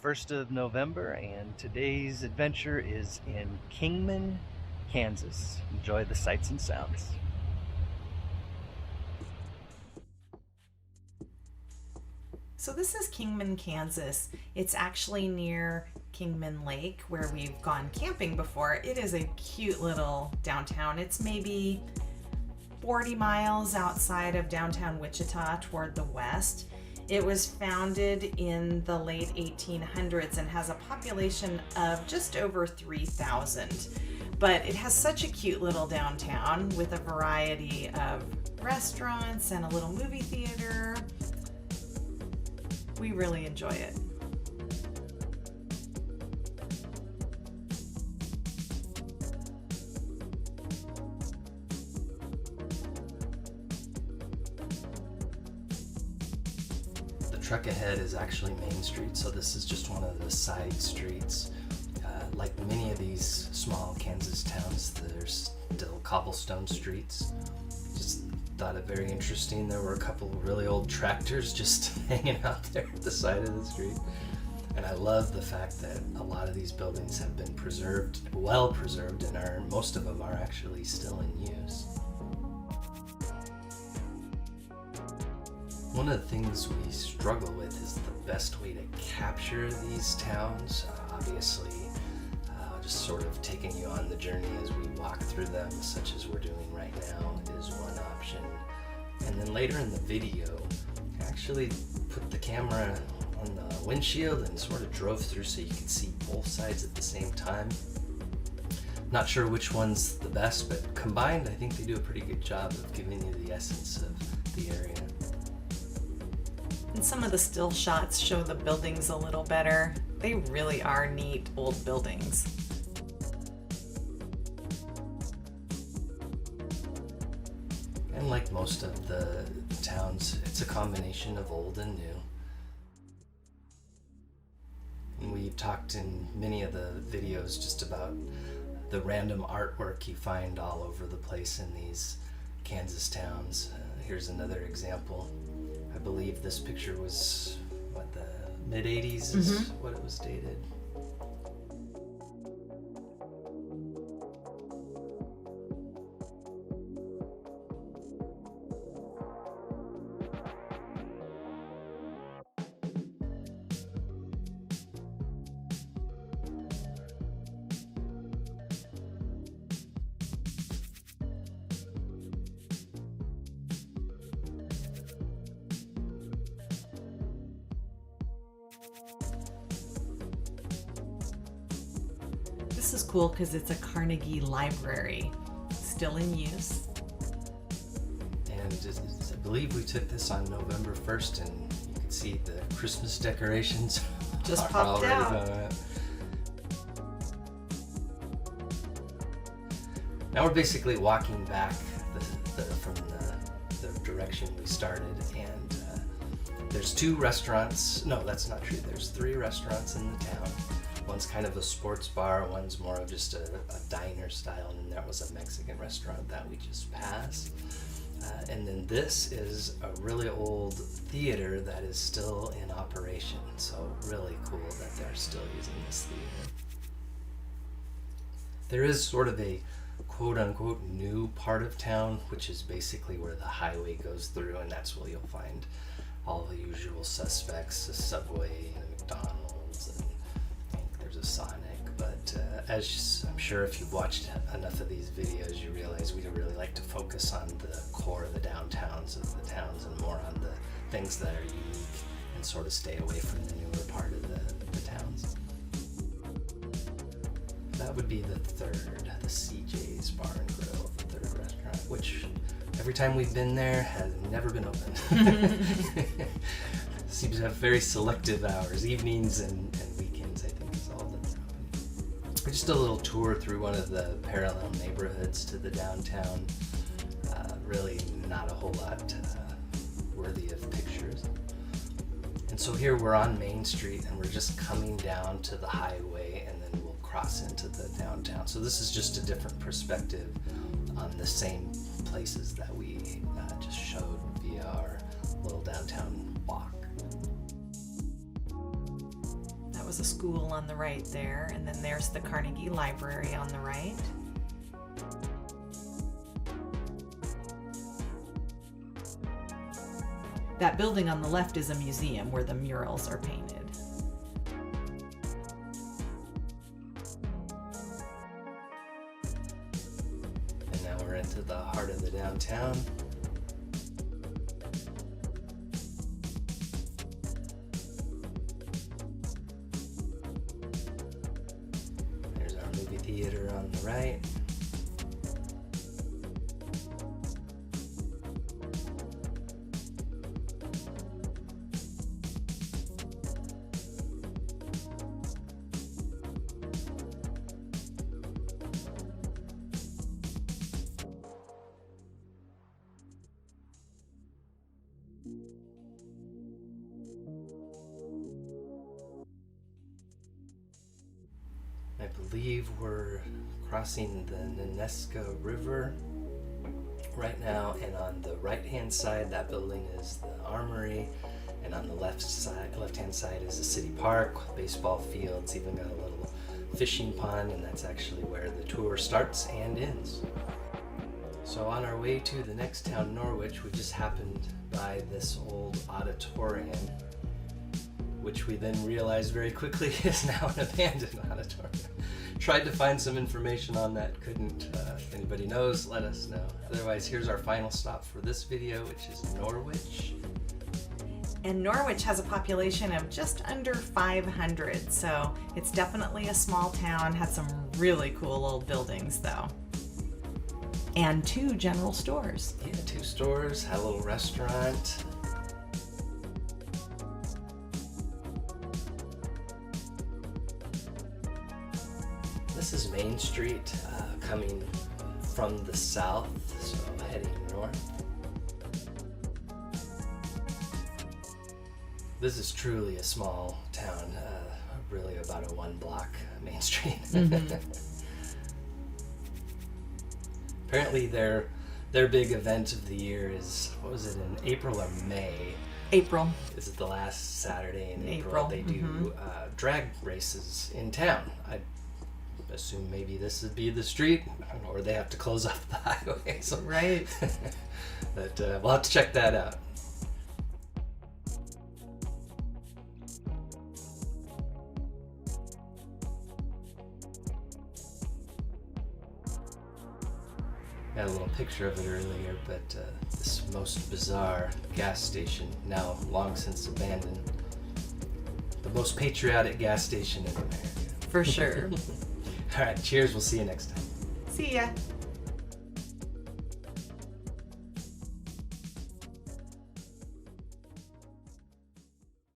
1st of November, and today's adventure is in Kingman, Kansas. Enjoy the sights and sounds. So this is Kingman, Kansas. It's actually near Kingman Lake where we've gone camping before. It is a cute little downtown. It's maybe 40 miles outside of downtown Wichita toward the west. It was founded in the late 1800s and has a population of just over 3,000. But it has such a cute little downtown with a variety of restaurants and a little movie theater. We really enjoy it. The truck ahead is actually Main Street, so this is just one of the side streets. Like many of these small Kansas towns, there's still cobblestone streets. Just thought it very interesting. There were a couple of really old tractors just hanging out there at the side of the street. And I love the fact that a lot of these buildings have been preserved, well preserved, and most of them are actually still in use. One of the things we struggle with is the best way to capture these towns. Obviously, just sort of taking you on the journey as we walk through them, such as we're doing right now, is one option. And then later in the video, I actually put the camera on the windshield and sort of drove through so you can see both sides at the same time. Not sure which one's the best, but combined, I think they do a pretty good job of giving you the essence of the area. And some of the still shots show the buildings a little better. They really are neat old buildings. And like most of the towns, it's a combination of old and new. And we've talked in many of the videos just about the random artwork you find all over the place in these Kansas towns. Here's another example. I believe this picture was, the mid-80s is what it was dated. This is cool because it's a Carnegie library, still in use. And I believe we took this on November 1st, and you can see the Christmas decorations Just are popped already out. going up. Now we're basically walking back from the direction we started, and there's two restaurants. No, that's not true. There's three restaurants in the town. One's kind of a sports bar, one's more of just a diner style, and that was a Mexican restaurant that we just passed. And then this is a really old theater that is still in operation, so really cool that they're still using this theater. There is sort of a quote-unquote new part of town, which is basically where the highway goes through, and that's where you'll find all the usual suspects, a Subway and a McDonald's, and I think there's a Sonic. But as I'm sure if you've watched enough of these videos, you realize we really like to focus on the core of the downtowns of the towns and more on the things that are unique and sort of stay away from the newer part of the towns. That would be the third, the CJ's Bar and Grill, the third restaurant, which every time we've been there has never been open. Seems to have very selective hours, evenings and weekends, I think is all that's open. Just a little tour through one of the parallel neighborhoods to the downtown. Really not a whole lot worthy of pictures. And so here we're on Main Street and we're just coming down to the highway, and then we'll cross into the downtown. So this is just a different perspective on the same places that we just showed via our little downtown walk. was a school on the right there, and then there's the Carnegie Library on the right. That building on the left is a museum where the murals are painted. And now we're into the heart of the downtown. There's our movie theater on the right. I believe we're crossing the Neneska River right now, and on the right-hand side, that building is the Armory, and on the left-hand side is the city park, baseball fields, even got a little fishing pond, and that's actually where the tour starts and ends. So on our way to the next town, Norwich, we just happened by this old auditorium, which we then realized very quickly is now an abandoned auditorium. Tried to find some information on that, couldn't. If anybody knows, let us know. Otherwise, here's our final stop for this video, which is Norwich. And Norwich has a population of just under 500, so it's definitely a small town. Had some really cool old buildings though. And 2 general stores. Yeah, 2 stores, had a little restaurant. This is Main Street, coming from the south, so heading north. This is truly a small town, really about a 1-block Main Street. Mm-hmm. Apparently their big event of the year is, what was it, in April or May? April. This is the last Saturday in April. They do drag races in town. I assume maybe this would be the street, or they have to close off the highway. So. Right. But we'll have to check that out. Got a little picture of it earlier, but this most bizarre gas station, now long since abandoned. The most patriotic gas station in America. For sure. All right, cheers. We'll see you next time. See ya.